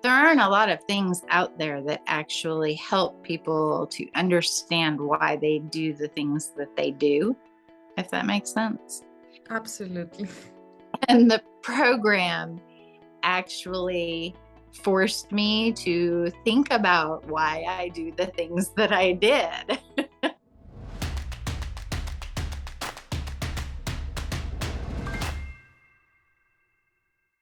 there aren't a lot of things out there that actually help people to understand why they do the things that they do, if that makes sense. Absolutely. And the program actually forced me to think about why I do the things that I did.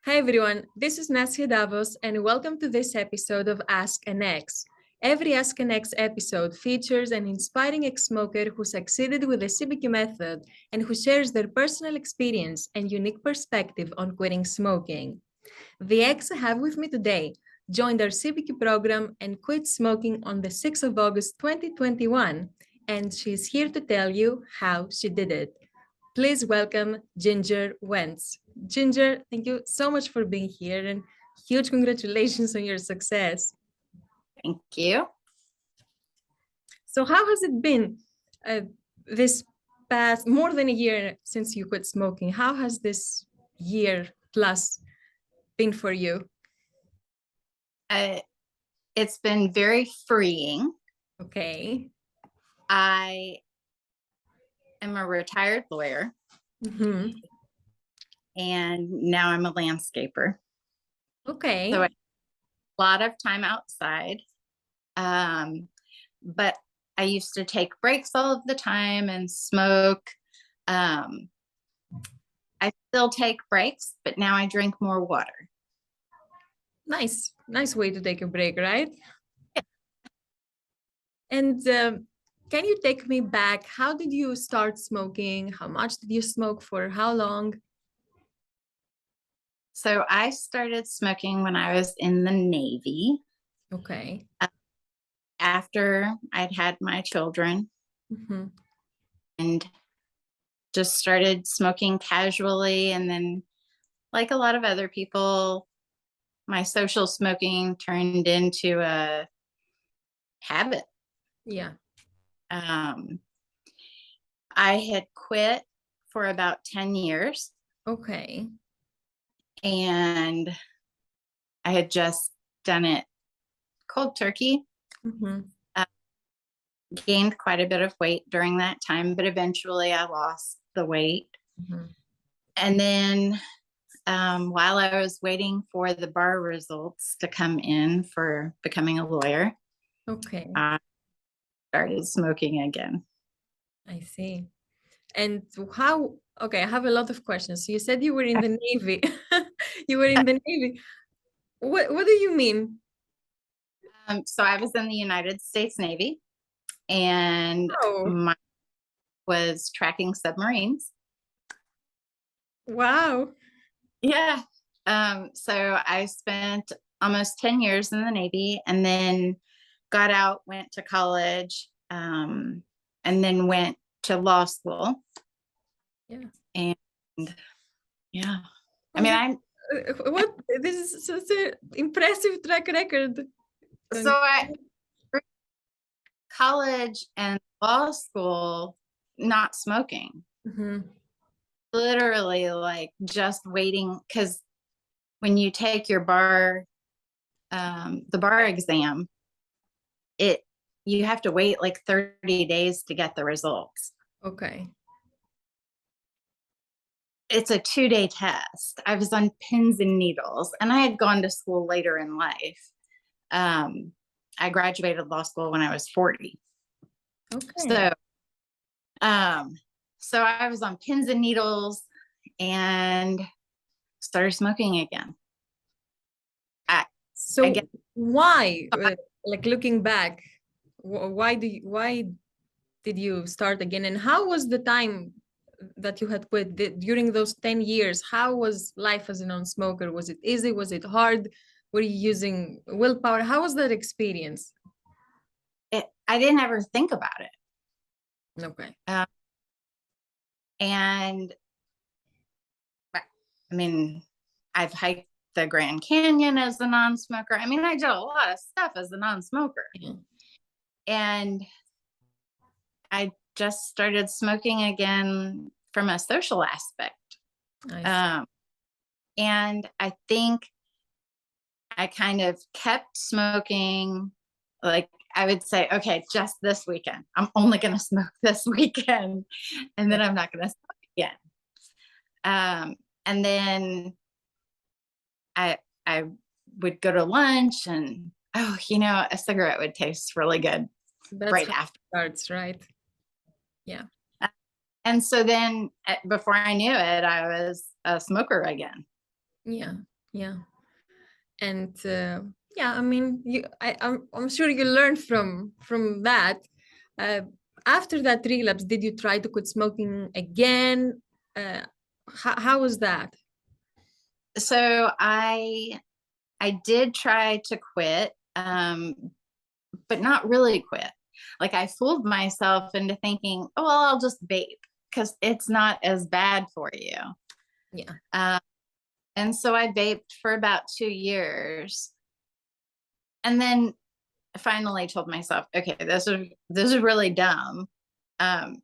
Hi everyone, this is Nassia Davos and welcome to this episode of Ask an Ex. Every Ask an Ex episode features an inspiring ex-smoker who succeeded with the CBQ method and who shares their personal experience and unique perspective on quitting smoking. The ex I have with me today joined our CBQ program and quit smoking on the 6th of August 2021, and she's here to tell you how she did it. Please welcome Ginger Wentz. Ginger, thank you so much for being here and huge congratulations on your success. Thank you. So how has it been this past more than a year since you quit smoking? How has this year plus been for you? It's been very freeing. Okay. I am a retired lawyer, and now I'm a landscaper. Okay. So a lot of time outside, but I used to take breaks all of the time and smoke. I still take breaks, but now I drink more water. Nice way to take a break, right? Yeah. And can you take me back? How did you start smoking? How much did you smoke for? How long? So I started smoking when I was in the Navy. Okay. After I'd had my children, and just started smoking casually. And then, like a lot of other people, my social smoking turned into a habit. Yeah. I had quit for about 10 years. Okay. And I had just done it cold turkey. Gained quite a bit of weight during that time, but eventually I lost the weight. And then while I was waiting for the bar results to come in for becoming a lawyer, okay, I started smoking again. I see. And how, okay, I have a lot of questions. So you said you were in the Navy. You were in the Navy. What do you mean? So I was in the United States Navy, and my was tracking submarines. Wow. Yeah. So I spent almost 10 years in the Navy, and then got out, went to college, and then went to law school. Yeah. And yeah, I mean, I'm what, this is such an impressive track record. So I college and law school, not smoking. Literally, like, just waiting, because when you take your bar, the bar exam, you have to wait like 30 days to get the results. Okay. It's a 2-day test. I was on pins and needles, and I had gone to school later in life. I graduated law school when I was 40. Okay. So I was on pins and needles and started smoking again. Why, like, looking back, why did you start again? And how was the time that you had quit during those 10 years? How was life as a non-smoker? Was it easy? Was it hard? Were you using willpower? How was that experience? I didn't ever think about it. Okay. And I mean, I've hiked the Grand Canyon as a non-smoker. I mean, I did a lot of stuff as a non-smoker. And I just started smoking again from a social aspect. And I think I kind of kept smoking. Like I would say, okay, just this weekend, I'm only going to smoke this weekend, and then I'm not going to smoke again. And then I would go to lunch and, oh, a cigarette would taste really good right after. Starts, right? Yeah. And so then before I knew it, I was a smoker again. Yeah. Yeah. And I mean, I'm sure you learned from that. After that relapse, did you try to quit smoking again? How was that? So I did try to quit, but not really quit. Like I fooled myself into thinking, oh, well, I'll just vape because it's not as bad for you. Yeah. And so I vaped for about 2 years. And then I finally told myself, okay, this is really dumb to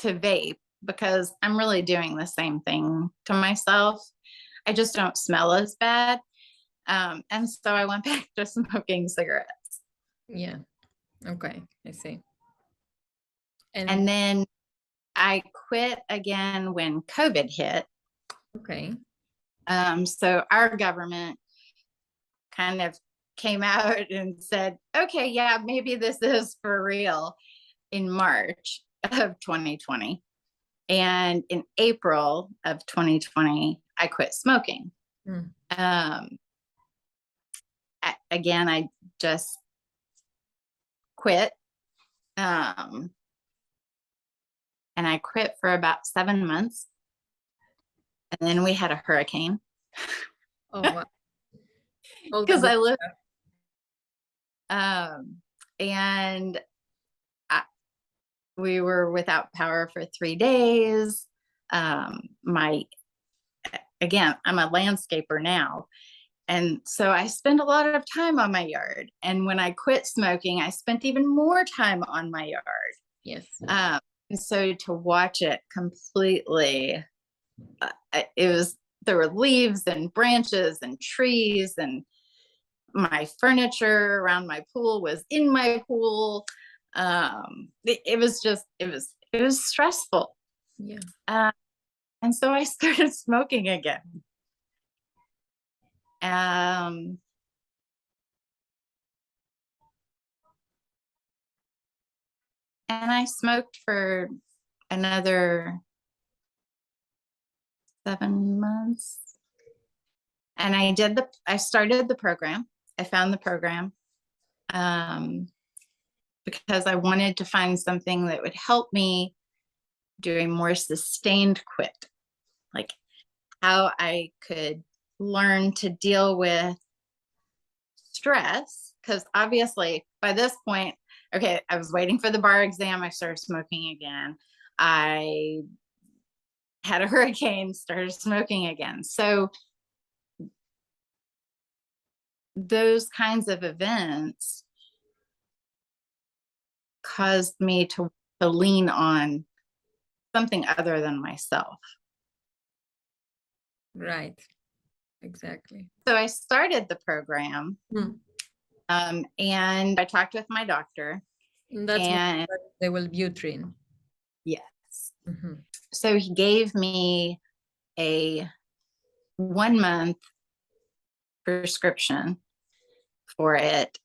vape because I'm really doing the same thing to myself. I just don't smell as bad. And so I went back to smoking cigarettes. Yeah. Okay. I see. And then I quit again when COVID hit. Okay. So our government kind of came out and said, okay, yeah, maybe this is for real in March of 2020. And in April of 2020, I quit smoking. Again, I just quit. And I quit for about 7 months. And then we had a hurricane. Oh, wow. Because I live. And we were without power for 3 days. Again, I'm a landscaper now. And so I spend a lot of time on my yard. And when I quit smoking, I spent even more time on my yard. Yes. And so to watch it completely, there were leaves and branches and trees, and my furniture around my pool was in my pool. It was stressful. Yeah. And so I started smoking again. And I smoked for another 7 months. And I started the program. I found the program because I wanted to find something that would help me do a more sustained quit, like how I could learn to deal with stress. Because obviously by this point, okay, I was waiting for the bar exam. I started smoking again. I had a hurricane, started smoking again. So those kinds of events caused me to lean on something other than myself. Right. Exactly. So I started the program, and I talked with my doctor. And that's the Wellbutrin. Yes. Mm-hmm. So he gave me a 1 month prescription for it.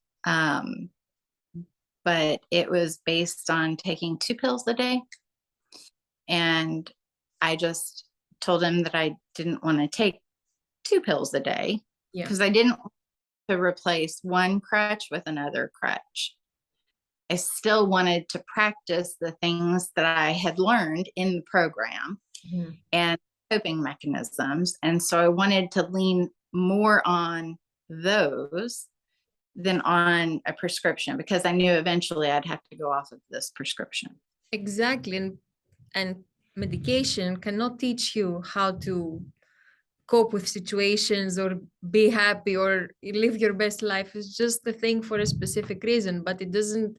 But it was based on taking 2 pills a day. And I just told him that I didn't want to take 2 pills a day because I didn't want to replace one crutch with another crutch. I still wanted to practice the things that I had learned in the program and coping mechanisms. And so I wanted to lean more on those than on a prescription, because I knew eventually I'd have to go off of this prescription. Exactly. And medication cannot teach you how to cope with situations or be happy or live your best life. It's just a thing for a specific reason, but it doesn't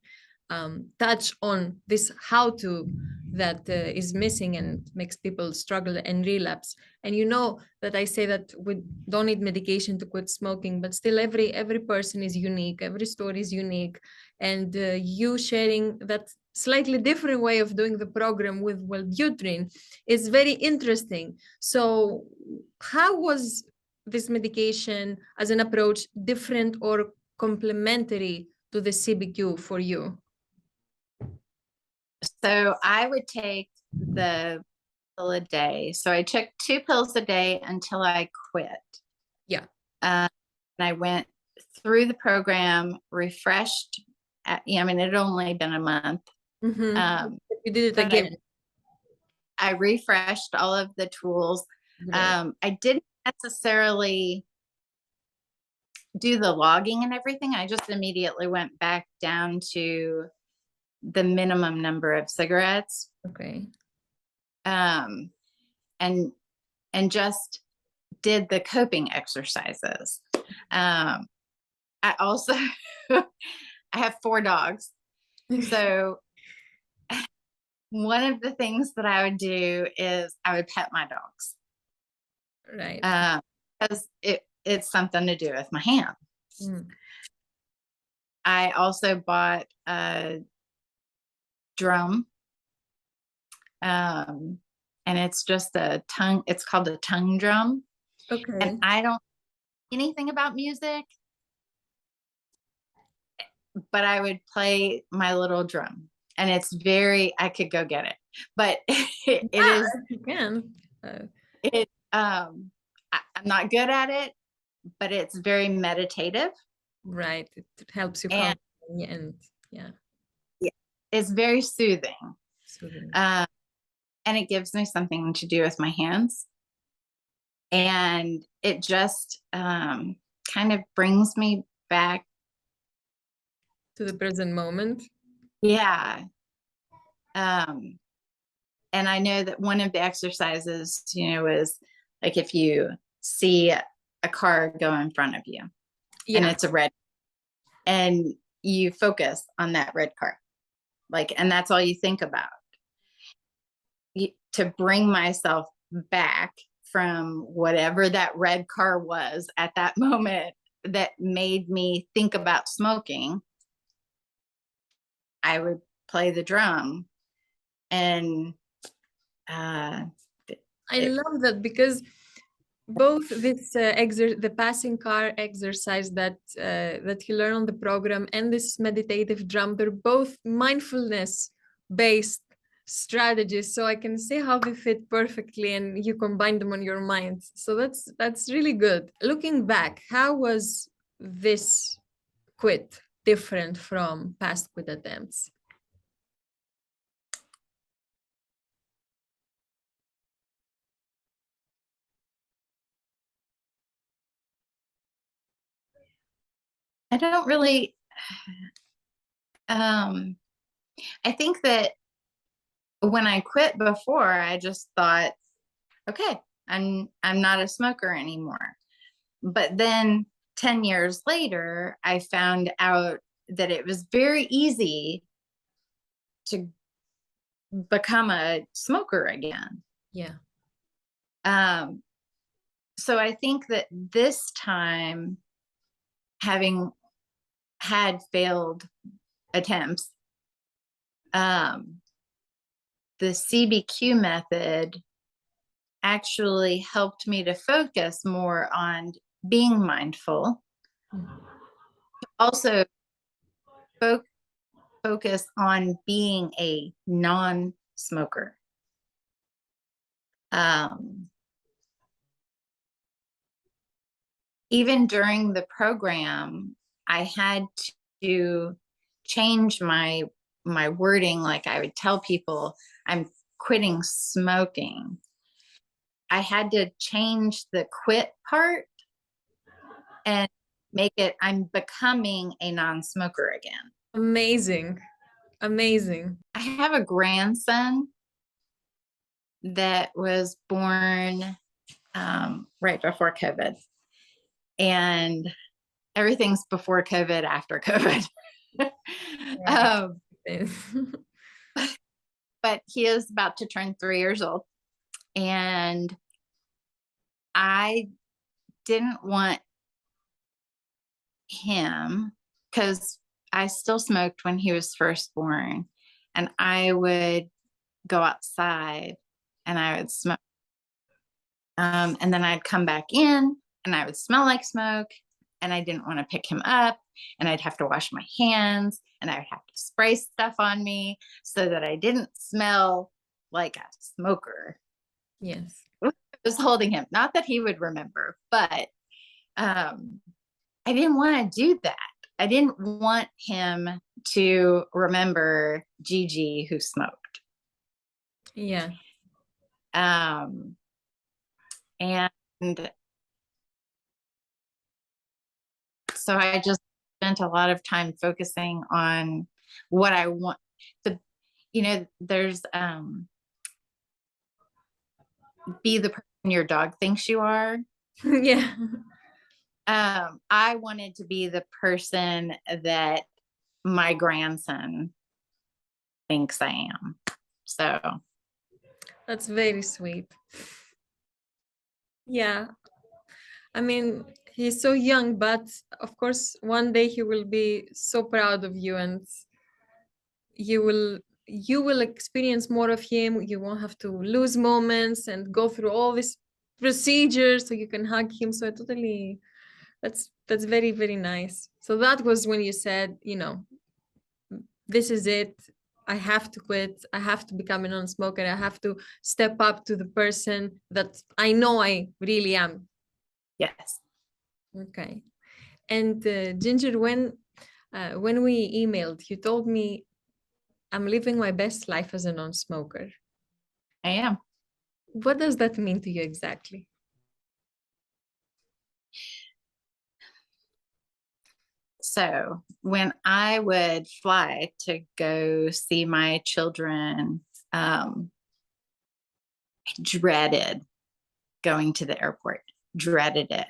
touch on this how to that is missing and makes people struggle and relapse. And you know that I say that we don't need medication to quit smoking, but still every person is unique, every story is unique, and you sharing that slightly different way of doing the program with Wellbutrin is very interesting. So how was this medication as an approach different or complementary to the CBQ for you? So I would take the pill a day. So I took 2 pills a day until I quit. Yeah. And I went through the program, refreshed. I mean, it had only been a month. You did it but again. I refreshed all of the tools. Great. I didn't necessarily do the logging and everything. I just immediately went back down to the minimum number of cigarettes. Okay. And just did the coping exercises. I also I have 4 dogs. So one of the things that I would do is I would pet my dogs. Right. Because it's something to do with my hands. Mm. I also bought a drum. And it's just it's called a tongue drum. Okay. And I don't know anything about music, but I would play my little drum. And I could go get it. But You can. I'm not good at it, but it's very meditative. Right. It helps you And yeah. It's very soothing. Soothing. And it gives me something to do with my hands. And it just kind of brings me back to the present moment. Yeah. And I know that one of the exercises, is like if you see a car go in front of you and it's a red, and you focus on that red car, and that's all you think about. To bring myself back from whatever that red car was at that moment that made me think about smoking, I would play the drum. And I love that, because both this the passing car exercise that you learn on the program and this meditative drum, they're both mindfulness based strategies, so I can see how they fit perfectly and you combine them on your mind. So that's really good. Looking back, how was this quit different from past quit attempts? I don't really, I think that when I quit before, I just thought, okay, I'm not a smoker anymore. But then 10 years later, I found out that it was very easy to become a smoker again. Yeah. So I think that this time, having had failed attempts, the CBQ method actually helped me to focus more on being mindful. Also focus on being a non-smoker. Even during the program, I had to change my wording. Like, I would tell people I'm quitting smoking. I had to change the quit part and make it I'm becoming a non-smoker again. Amazing. Amazing. I have a grandson that was born right before COVID. And everything's before COVID, after COVID. but he is about to turn 3 years old. And I didn't want him, because I still smoked when he was first born, and I would go outside and I would smoke. And then I'd come back in and I would smell like smoke, and I didn't want to pick him up, and I'd have to wash my hands, and I would have to spray stuff on me so that I didn't smell like a smoker. Yes. I was holding him. Not that he would remember, but I didn't want to do that. I didn't want him to remember Gigi who smoked. Yeah. And so I just spent a lot of time focusing on what I want. There's be the person your dog thinks you are. Yeah. I wanted to be the person that my grandson thinks I am. So That's very sweet. Yeah. I mean, he's so young, but of course, one day he will be so proud of you, and you will experience more of him. You won't have to lose moments and go through all these procedures so you can hug him. So I totally, that's very, very nice. So that was when you said, this is it. I have to quit. I have to become a non-smoker. I have to step up to the person that I know I really am. yes. Okay. And Ginger, when we emailed, you told me I'm living my best life as a non-smoker. I am. What does that mean to you exactly? So when I would fly to go see my children, I dreaded going to the airport, dreaded it,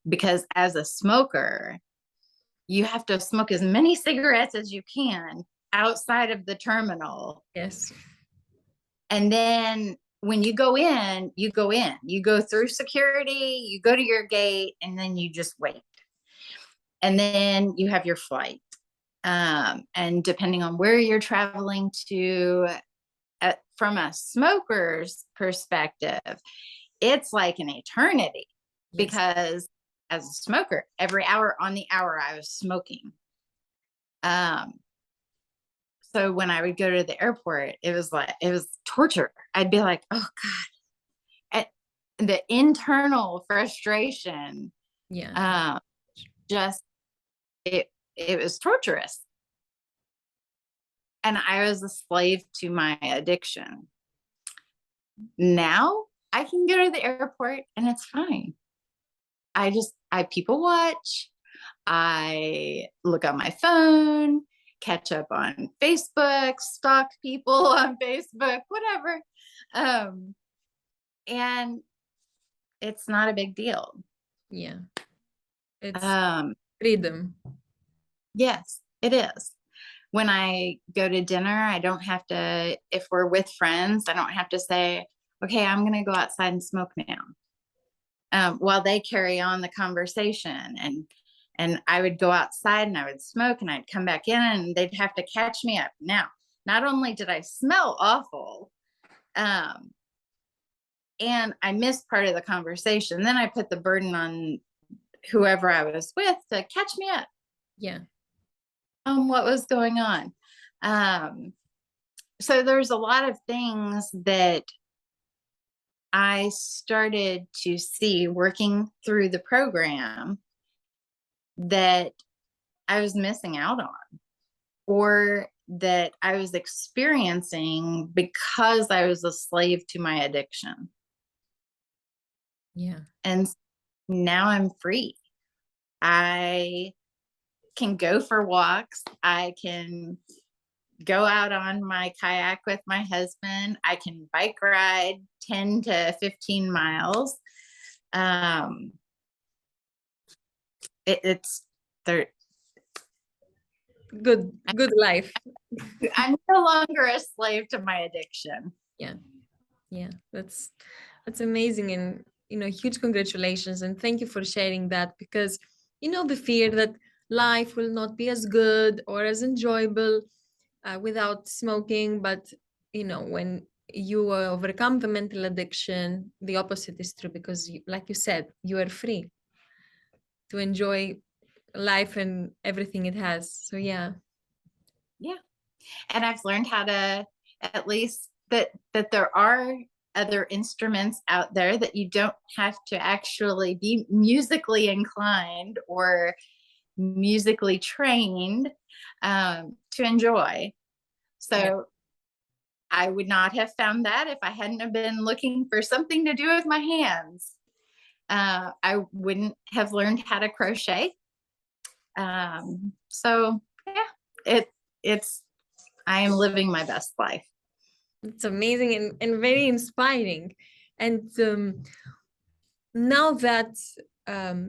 because as a smoker, you have to smoke as many cigarettes as you can outside of the terminal. Yes. And then when you go in, you go through security, you go to your gate, and then you just wait. And then you have your flight. And depending on where you're traveling to, from a smoker's perspective, it's like an eternity. Yes. Because as a smoker, every hour on the hour I was smoking. So when I would go to the airport, it was torture. I'd be like, oh God. And the internal frustration, just it was torturous. And I was a slave to my addiction. Now I can go to the airport and it's fine. I people watch, I look on my phone, catch up on Facebook, stalk people on Facebook, whatever. And it's not a big deal. Yeah. It's freedom. Yes, it is. When I go to dinner, I don't have to, if we're with friends, I don't have to say, okay, I'm going to go outside and smoke now. While they carry on the conversation, and I would go outside and I would smoke and I'd come back in and they'd have to catch me up. Now, not only did I smell awful, and I missed part of the conversation, then I put the burden on whoever I was with to catch me up. Yeah. What was going on. So there's a lot of things that I started to see working through the program that I was missing out on, or that I was experiencing because I was a slave to my addiction. Yeah. And now I'm free. I can go for walks. I can go out on my kayak with my husband. I can bike ride 10 to 15 miles. It's there. good life. I'm no longer a slave to my addiction. Yeah, that's amazing, and huge congratulations, and thank you for sharing that, because the fear that life will not be as good or as enjoyable without smoking, but when you overcome the mental addiction, the opposite is true, because like you said, you are free to enjoy life and everything it has. So yeah. And I've learned how to, at least that there are other instruments out there that you don't have to actually be musically inclined or musically trained to enjoy. So yeah. I would not have found that if I hadn't have been looking for something to do with my hands. I wouldn't have learned how to crochet. So yeah, it's I am living my best life. It's amazing and very inspiring. And now that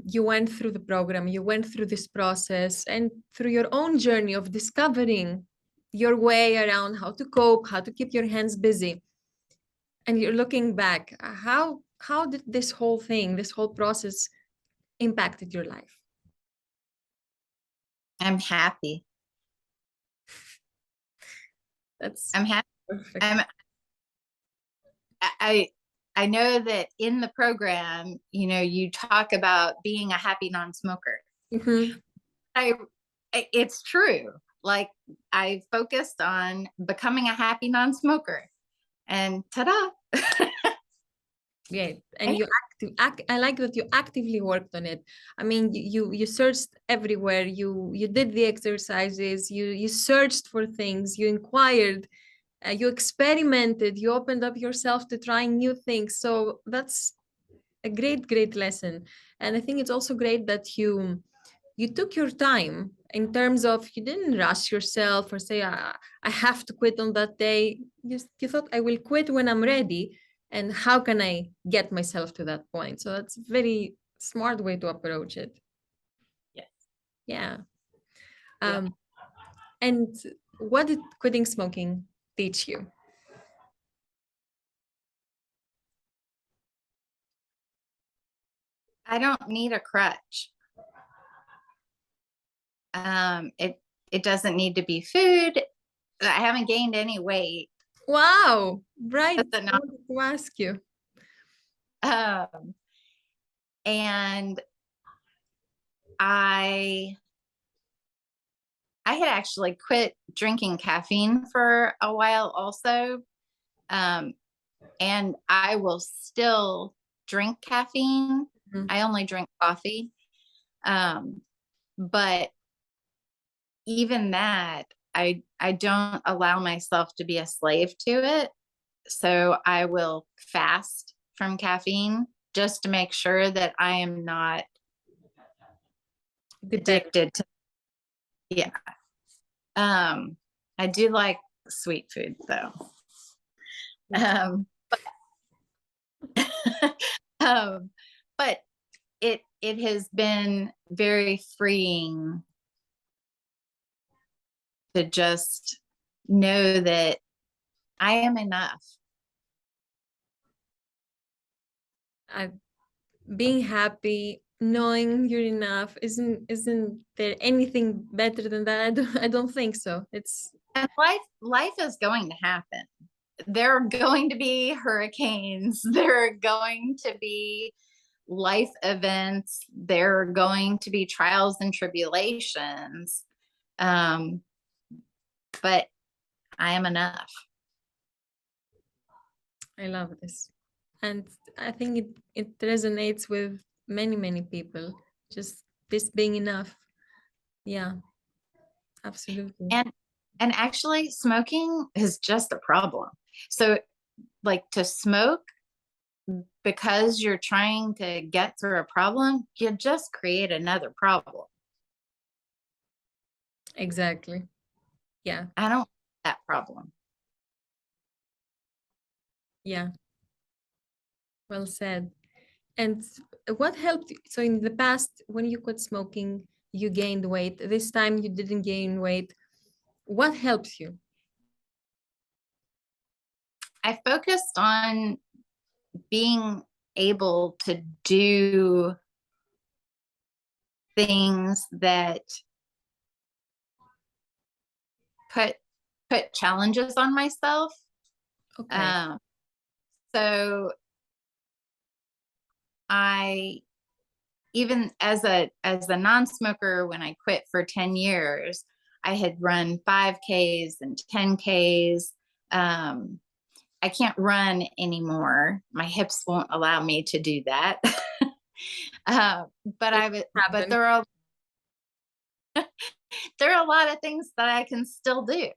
you went through the program, you went through this process, and through your own journey of discovering your way around how to cope, how to keep your hands busy, and you're looking back, how did this whole process impacted your life? I'm happy. I'm happy. Perfect. I know that in the program, you talk about being a happy non-smoker. Mm-hmm. It's true. Like, I focused on becoming a happy non-smoker, and ta-da. Yeah, and I like that you actively worked on it. I mean, you searched everywhere. You did the exercises. You searched for things. You inquired. You experimented. You opened up yourself to trying new things. So that's a great lesson. And I think it's also great that you took your time, in terms of you didn't rush yourself or say I have to quit on that day. You thought, I will quit when I'm ready, and how can I get myself to that point? So that's a very smart way to approach it. Yes. Yeah. And what did quitting smoking teach you? I don't need a crutch. It doesn't need to be food. I haven't gained any weight. Wow, right. I wanted to ask you. And I had actually quit drinking caffeine for a while also. And I will still drink caffeine. Mm-hmm. I only drink coffee. But even that, I don't allow myself to be a slave to it. So I will fast from caffeine just to make sure that I am not addicted to. Yeah. I do like sweet food though. But it has been very freeing to just know that I am enough. Being happy, knowing you're enough, isn't there anything better than that? I don't think so. And life is going to happen. There are going to be hurricanes. There are going to be life events. There are going to be trials and tribulations. But I am enough. I love this. And I think it resonates with many people, just this being enough. Yeah, absolutely. And actually, smoking is just a problem. So like, to smoke because you're trying to get through a problem, you just create another problem. Exactly. Yeah. I don't want that problem. Yeah. Well said. And what helped you? So in the past, when you quit smoking, you gained weight. This time you didn't gain weight. What helps you? I focused on being able to do things that put challenges on myself. Okay. So I, even as a non-smoker, when I quit for 10 years, I had run 5Ks and 10Ks. I can't run anymore. My hips won't allow me to do that. But there are a lot of things that I can still do.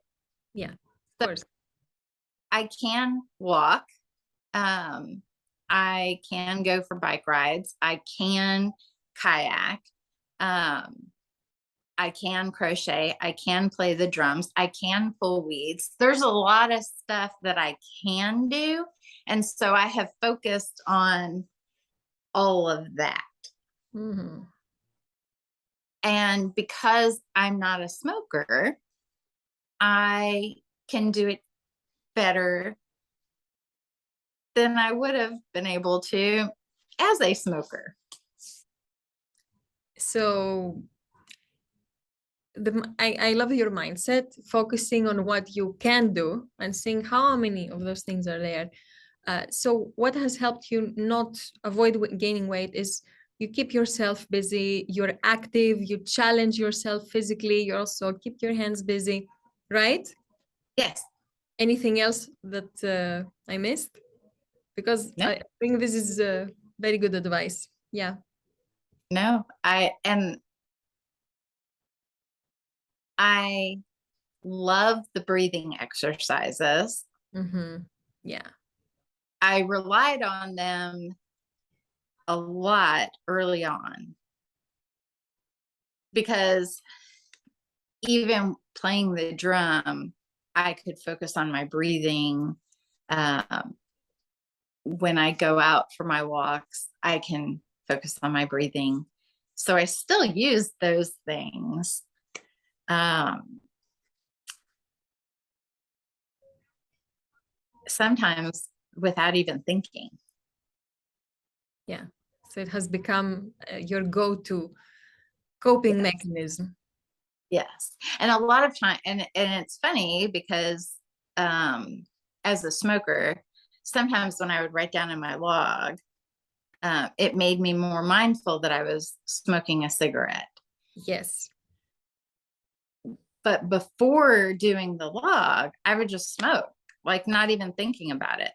Yeah, of course. I can walk. I can go for bike rides. I can kayak. I can crochet. I can play the drums. I can pull weeds. There's a lot of stuff that I can do. And so I have focused on all of that. Mm-hmm. And because I'm not a smoker, I can do it better than I would have been able to as a smoker. So I love your mindset, focusing on what you can do and seeing how many of those things are there. So what has helped you not avoid gaining weight is you keep yourself busy, you're active, you challenge yourself physically, you also keep your hands busy, right? Yes. Anything else that I missed? Because No. I think this is very good advice. Yeah. No, I love the breathing exercises. Mm-hmm. Yeah. I relied on them a lot early on because even playing the drum, I could focus on my breathing. When I go out for my walks, I can focus on my breathing. So I still use those things. Sometimes without even thinking. Yeah. So it has become your go-to coping Yes. mechanism. Yes. And a lot of time, and it's funny because as a smoker, sometimes when I would write down in my log, it made me more mindful that I was smoking a cigarette. Yes. But before doing the log, I would just smoke, like not even thinking about it.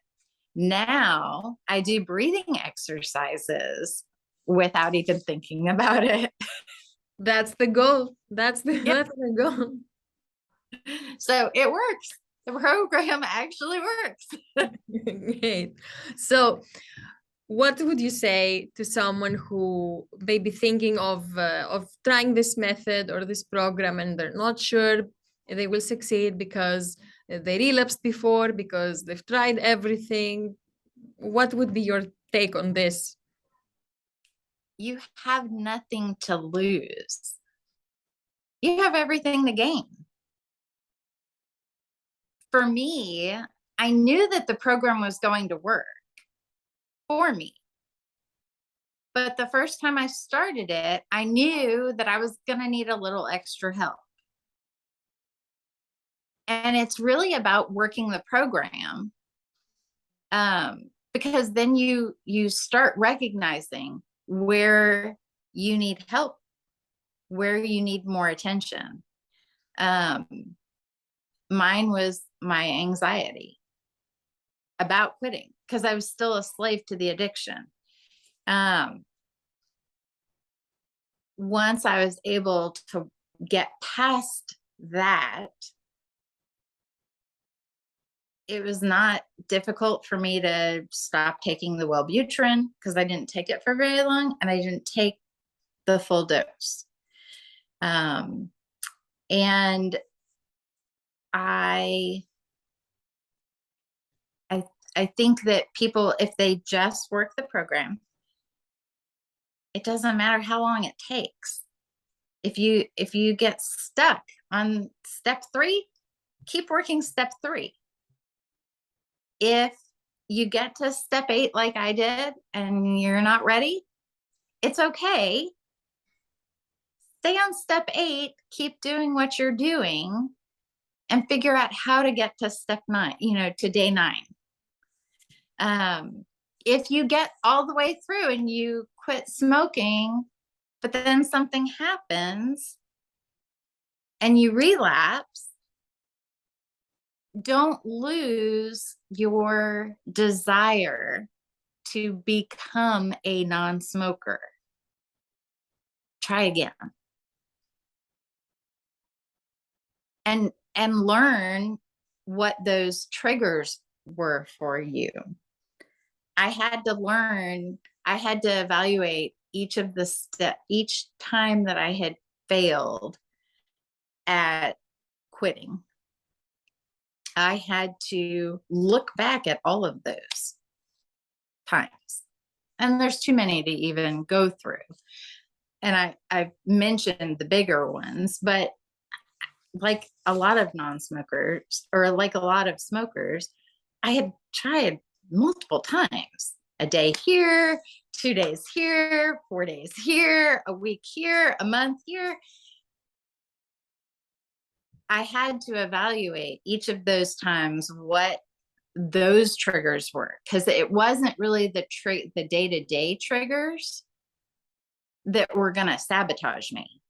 Now I do breathing exercises without even thinking about it. That's the goal. That's the goal. So it works. The program actually works. Great. So what would you say to someone who may be thinking of trying this method or this program and they're not sure they will succeed because they relapsed before, because they've tried everything? What would be your take on this? You have nothing to lose. You have everything to gain. For me, I knew that the program was going to work for me. But the first time I started it, I knew that I was going to need a little extra help. And it's really about working the program, because then you start recognizing where you need help, where you need more attention. Mine was my anxiety about quitting because I was still a slave to the addiction. Once I was able to get past that, it was not difficult for me to stop taking the Wellbutrin because I didn't take it for very long and I didn't take the full dose. And I think that people, if they just work the program, it doesn't matter how long it takes. if you get stuck on step 3, keep working step 3. If you get to step 8 like I did and you're not ready, it's okay. Stay on step 8, keep doing what you're doing, and figure out how to get to step 9, to day 9. If you get all the way through and you quit smoking, but then something happens and you relapse, don't lose your desire to become a non-smoker. Try again. And learn what those triggers were for you. I had to evaluate each time that I had failed at quitting. I had to look back at all of those times. And there's too many to even go through. And I've mentioned the bigger ones, but like a lot of non-smokers, or like a lot of smokers, I had tried multiple times. A day here, 2 days here, 4 days here, a week here, a month here. I had to evaluate each of those times what those triggers were, because it wasn't really the day-to-day triggers that were going to sabotage me.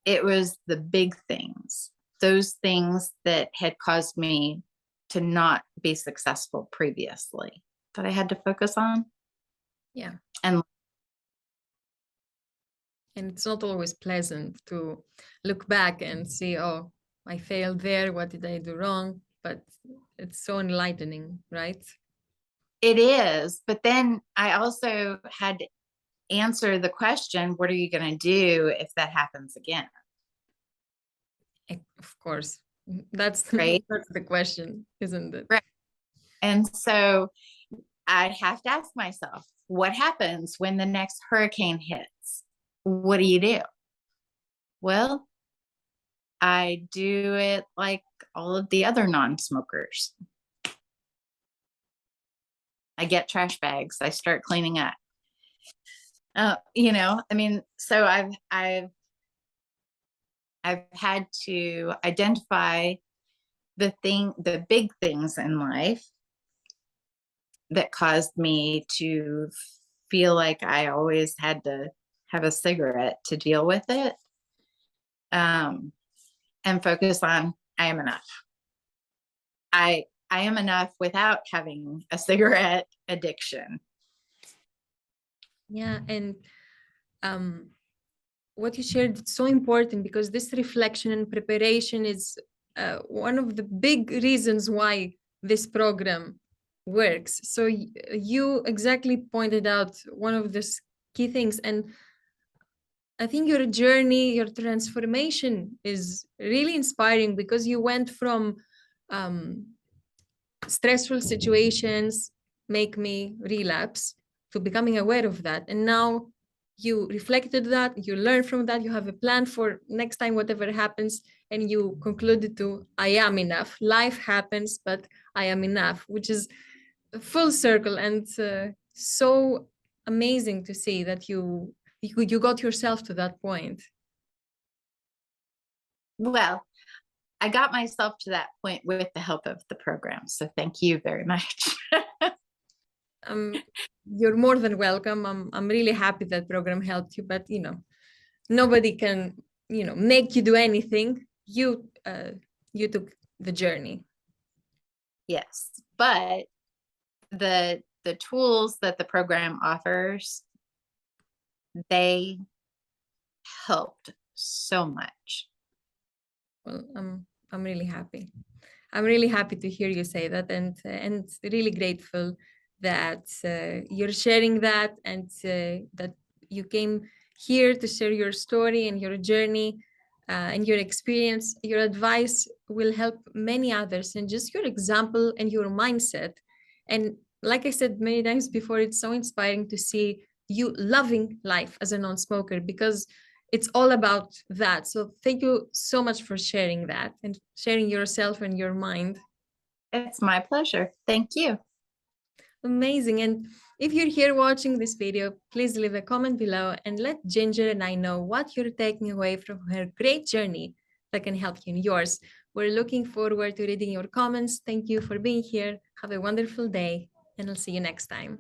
It was the big things, those things that had caused me to not be successful previously, that I had to focus on. Yeah. And it's not always pleasant to look back and see, oh, I failed there. What did I do wrong? But it's so enlightening, right? It is. But then I also had to answer the question, what are you going to do if that happens again? Of course. That's right. That's the question, isn't it? Right. And so I have to ask myself, what happens when the next hurricane hits? What do you do? Well, I do it like all of the other non-smokers. I get trash bags. I start cleaning up. So I've had to identify the big things in life that caused me to feel like I always had to have a cigarette to deal with it. And focus on, I am enough. I am enough without having a cigarette addiction. Yeah, and what you shared is so important, because this reflection and preparation is one of the big reasons why this program works. So you exactly pointed out one of the key things, and I think your journey, your transformation is really inspiring, because you went from stressful situations make me relapse to becoming aware of that. And now you reflected that, you learn from that, you have a plan for next time, whatever happens, and you concluded to, I am enough. Life happens, but I am enough, which is a full circle, and so amazing to see that you got yourself to that point. Well, I got myself to that point with the help of the program. So thank you very much. You're more than welcome. I'm really happy that program helped you, but nobody can, make you do anything. You took the journey. Yes, but the tools that the program offers, they helped so much. Well, I'm really happy. I'm really happy to hear you say that, and really grateful that you're sharing that, and that you came here to share your story and your journey and your experience. Your advice will help many others, and just your example and your mindset. And like I said many times before, it's so inspiring to see you loving life as a non-smoker, because it's all about that. So thank you so much for sharing that and sharing yourself and your mind. It's my pleasure. Thank you. Amazing. And if you're here watching this video, please leave a comment below and let Ginger and I know what you're taking away from her great journey that can help you in yours. We're looking forward to reading your comments. Thank you for being here. Have a wonderful day, and I'll see you next time.